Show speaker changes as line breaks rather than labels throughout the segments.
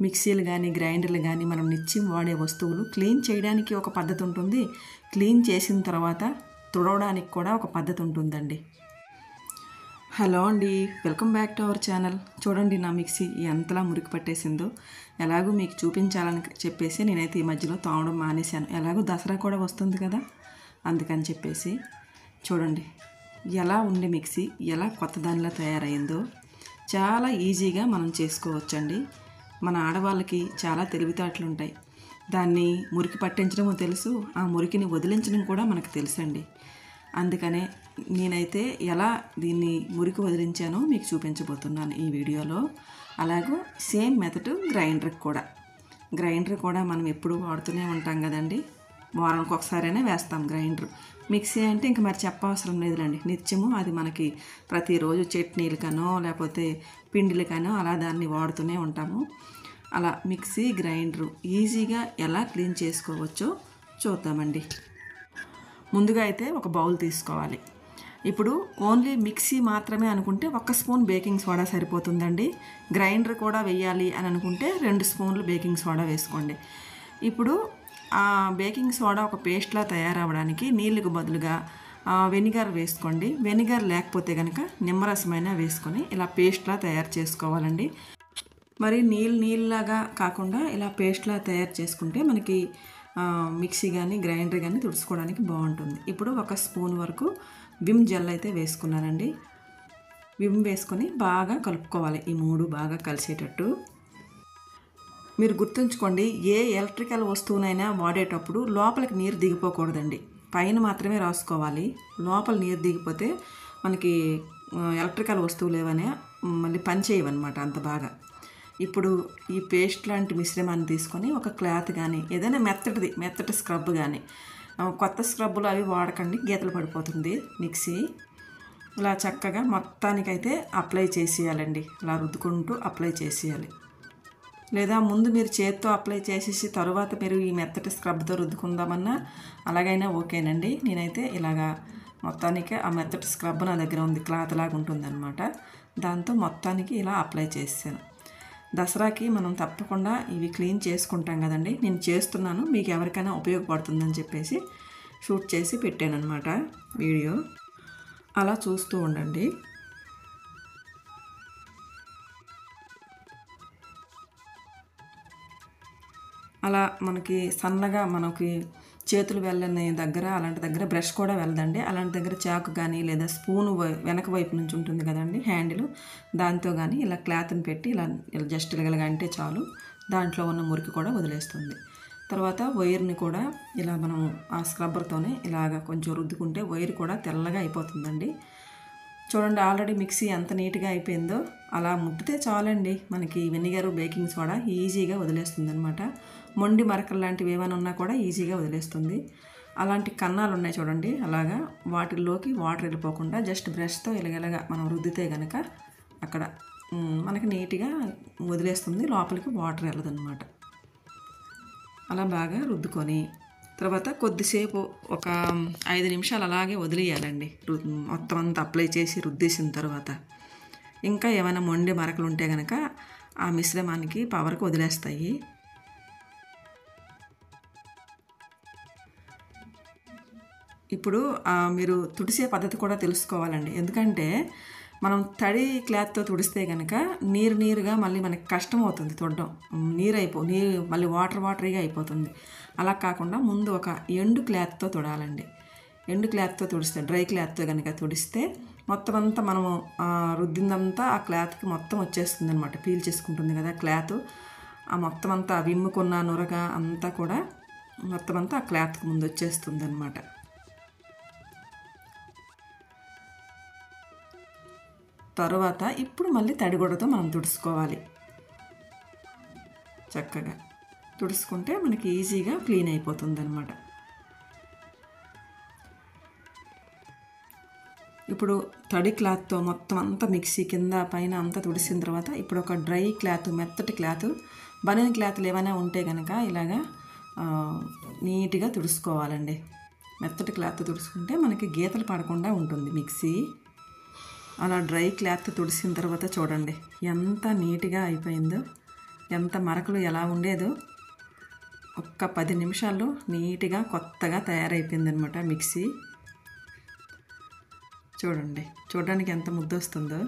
మిక్సీలు కానీ గ్రైండర్లు కానీ మనం నిత్యం వాడే వస్తువులు క్లీన్ చేయడానికి ఒక పద్ధతి ఉంటుంది, క్లీన్ చేసిన తర్వాత తుడవడానికి కూడా ఒక పద్ధతి ఉంటుందండి. హలో అండి, welcome back to our channel. చూడండి నా మిక్సీ ఎంతలా మురికి పట్టేసిందో. ఎలాగో మీకు చూపించాలని చెప్పేసి నేనైతే ఈ మధ్యలో తోమడం మానేశాను. ఎలాగో దసరా కూడా వస్తుంది కదా, అందుకని చెప్పేసి చూడండి ఎలా ఉండే మిక్సీ ఎలా కొత్త దానిలా తయారైందో. చాలా ఈజీగా మనం చేసుకోవచ్చండి. మన ఆడవాళ్ళకి చాలా తెలివితేటలు ఉంటాయి. దాన్ని మురికి పట్టించడము తెలుసు, ఆ మురికిని వదిలించడం కూడా మనకు తెలుసండి. అందుకనే నేనైతే ఎలా దీన్ని మురికి వదిలించానో మీకు చూపించబోతున్నాను ఈ వీడియోలో. అలాగే సేమ్ మెథడ్ గ్రైండర్ కూడా మనం ఎప్పుడు వాడుతూనే ఉంటాం కదండి. వారానికి ఒకసారైనా వేస్తాం గ్రైండర్. మిక్సీ అంటే ఇంక మరి చెప్పవసరం లేదులేండి, నిత్యము అది మనకి ప్రతిరోజు చట్నీలకనో లేకపోతే పిండిలకనో అలా దాన్ని వాడుతూనే ఉంటాము. అలా మిక్సీ గ్రైండరు ఈజీగా ఎలా క్లీన్ చేసుకోవచ్చో చూద్దామండి. ముందుగా అయితే ఒక బౌల్ తీసుకోవాలి. ఇప్పుడు ఓన్లీ మిక్సీ మాత్రమే అనుకుంటే 1 స్పూన్ బేకింగ్ సోడా సరిపోతుందండి. గ్రైండర్ కూడా వేయాలి అని అనుకుంటే 2 స్పూన్లు బేకింగ్ సోడా వేసుకోండి. ఇప్పుడు ఆ బేకింగ్ సోడా ఒక పేస్ట్లా తయారవడానికి నీళ్ళకు బదులుగా వెనిగర్ వేసుకోండి. వెనిగర్ లేకపోతే కనుక నిమ్మరసమైనా వేసుకొని ఇలా పేస్ట్లా తయారు చేసుకోవాలండి. మరి నీళ్ళలాగా కాకుండా ఇలా పేస్ట్లా తయారు చేసుకుంటే మనకి మిక్సీ కానీ గ్రైండర్ కానీ తుడుచుకోవడానికి బాగుంటుంది. ఇప్పుడు 1 స్పూన్ వరకు విమ్ జెల్ అయితే వేసుకున్నానండి. విమ్ వేసుకొని బాగా కలుపుకోవాలి, ఈ 3 బాగా కలిసేటట్టు. మీరు గుర్తుంచుకోండి, ఏ ఎలక్ట్రికల్ వస్తువునైనా వాడేటప్పుడు లోపలికి నీరు దిగిపోకూడదండి, పైన మాత్రమే రాసుకోవాలి. లోపల నీరు దిగిపోతే మనకి ఎలక్ట్రికల్ వస్తువులు ఏవైనా మళ్ళీ పని చేయవన్నమాట అంత బాగా. ఇప్పుడు ఈ పేస్ట్ లాంటి మిశ్రమాన్ని తీసుకొని ఒక క్లాత్ కానీ ఏదైనా మెత్తటి స్క్రబ్ కానీ, కొత్త స్క్రబ్బులు అవి వాడకండి, గీతలు పడిపోతుంది మిక్సీ. ఇలా చక్కగా మొత్తానికైతే అప్లై చేసేయాలండి. ఇలా రుద్దుకుంటూ అప్లై చేసేయాలి. లేదా ముందు మీరు చేత్తో అప్లై చేసేసి తర్వాత మీరు ఈ మెత్తటి స్క్రబ్తో రుద్దుకుందామన్నా అలాగైనా ఓకేనండి. నేనైతే ఇలాగా మొత్తానికి ఆ మెత్తటి స్క్రబ్ నా దగ్గర ఉంది, క్లాత్ లాగా ఉంటుందన్నమాట. దాంతో మొత్తానికి ఇలా అప్లై చేసాను. దసరాకి మనం తప్పకుండా ఇవి క్లీన్ చేసుకుంటాం కదండి. నేను చేస్తున్నాను, మీకు ఎవరికైనా ఉపయోగపడుతుందని చెప్పేసి షూట్ చేసి పెట్టాను అనమాట వీడియో. అలా చూస్తూ ఉండండి. అలా మనకి సన్నగా మనకి చేతులు వెళ్ళని దగ్గర అలాంటి దగ్గర బ్రష్ కూడా వెళ్ళదండి. అలాంటి దగ్గర చాకు కానీ లేదా స్పూను వెనక వైపు నుంచి ఉంటుంది కదండి హ్యాండిల్, దాంతో కానీ ఇలా క్లాత్ని పెట్టి ఇలా జస్ట్ ఇలాగ అంటే చాలు, దాంట్లో ఉన్న మురికి కూడా వదిలేస్తుంది. తర్వాత వైర్ని కూడా ఇలా మనం ఆ స్క్రబ్బర్తోనే ఇలాగ కొంచెం రుద్దుకుంటే వైర్ కూడా తెల్లగా అయిపోతుందండి. చూడండి ఆల్రెడీ మిక్సీ ఎంత నీట్గా అయిపోయిందో. అలా ముట్టితే చాలండి, మనకి వెనిగర్ బేకింగ్ సోడా ఈజీగా వదిలేస్తుంది అనమాట. మొండి మరకలు లాంటివి ఏమైనా ఉన్నా కూడా ఈజీగా వదిలేస్తుంది. అలాంటి కన్నాలు ఉన్నాయి చూడండి, అలాగా వాటిల్లోకి వాటర్ వెళ్ళిపోకుండా జస్ట్ బ్రష్తో ఇలాగ మనం రుద్దితే కనుక అక్కడ మనకి నీట్గా వదిలేస్తుంది, లోపలికి వాటర్ వెళ్ళదన్నమాట. అలా బాగా రుద్దుకొని తర్వాత కొద్దిసేపు ఒక 5 నిమిషాలు అలాగే వదిలేయాలండి. మొత్తం అంతా అప్లై చేసి రుద్దేసిన తర్వాత ఇంకా ఏమైనా మొండి మరకలు ఉంటే కనుక ఆ మిశ్రమానికి పవర్కి వదిలేస్తాయి. ఇప్పుడు మీరు తుడిసే పద్ధతి కూడా తెలుసుకోవాలండి. ఎందుకంటే మనం తడి క్లాత్తో తుడిస్తే కనుక నీరుగా మళ్ళీ మనకి కష్టం అవుతుంది తుడడం. నీరు మళ్ళీ వాటరీగా అయిపోతుంది. అలా కాకుండా ముందు ఒక ఎండు క్లాత్తో తుడాలండి. ఎండు క్లాత్తో తుడిస్తే, డ్రై క్లాత్తో కనుక తుడిస్తే మొత్తం అంతా మనము రుద్దిందంతా ఆ క్లాత్కి మొత్తం వచ్చేస్తుంది అనమాట, పీల్ చేసుకుంటుంది కదా క్లాత్. ఆ మొత్తం అంతా విమ్ముకున్న నురగ అంతా కూడా మొత్తం అంతా ఆ క్లాత్కి ముందు వచ్చేస్తుంది అనమాట. తర్వాత ఇప్పుడు మళ్ళీ తడిగుడ్డతో మనం తుడుచుకోవాలి. చక్కగా తుడుచుకుంటే మనకి ఈజీగా క్లీన్ అయిపోతుంది అనమాట. ఇప్పుడు తడి క్లాత్తో మొత్తం అంతా మిక్సీ కింద పైన అంతా తుడిసిన తర్వాత ఇప్పుడు ఒక డ్రై క్లాత్, మెత్తటి క్లాత్, బనీన్ క్లాత్లు ఏమైనా ఉంటే కనుక ఇలాగా నీట్గా తుడుచుకోవాలండి. మెత్తటి క్లాత్ తుడుచుకుంటే మనకి గీతలు పడకుండా ఉంటుంది మిక్సీ. అలా డ్రై క్లాత్ తుడిసిన తర్వాత చూడండి ఎంత నీట్గా అయిపోయిందో. ఎంత మరకలు ఎలా ఉండేదో ఒక్క 10 నిమిషాల్లో నీట్గా కొత్తగా తయారైపోయిందనమాట మిక్సీ. చూడండి, చూడడానికి ఎంత ముద్దొస్తుందో.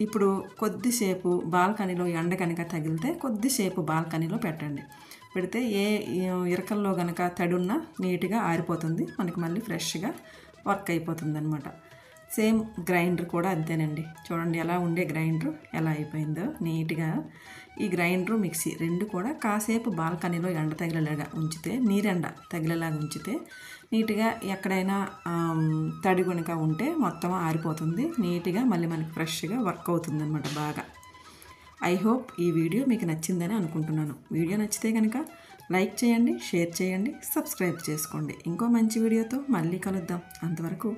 ఇప్పుడు కొద్దిసేపు బాల్కనీలో ఎండ కనుక తగిలితే కొద్దిసేపు బాల్కనీలో పెట్టండి. పెడితే ఏ ఇరకల్లో కనుక తడున్నా నీట్గా ఆరిపోతుంది, మనకి మళ్ళీ ఫ్రెష్గా వర్క్ అయిపోతుంది అనమాట. సేమ్ గ్రైండర్ కూడా అంతేనండి. చూడండి ఎలా ఉండే గ్రైండర్ ఎలా అయిపోయిందో నీట్గా. ఈ గ్రైండరు మిక్సీ రెండు కూడా కాసేపు బాల్కనీలో ఎండ తగిలేలాగా ఉంచితే, నీరెండ తగిలేలాగా ఉంచితే నీట్గా ఎక్కడైనా తడి కనుక ఉంటే మొత్తం ఆరిపోతుంది, నీట్గా మళ్ళీ మనకి ఫ్రెష్గా వర్క్ అవుతుంది అనమాట బాగా. ఐ హోప్ ఈ వీడియో మీకు నచ్చిందని అనుకుంటున్నాను. వీడియో నచ్చితే కనుక లైక్ చేయండి, షేర్ చేయండి, సబ్స్క్రైబ్ చేసుకోండి. ఇంకో మంచి వీడియోతో మళ్ళీ కలుద్దాం. అంతవరకు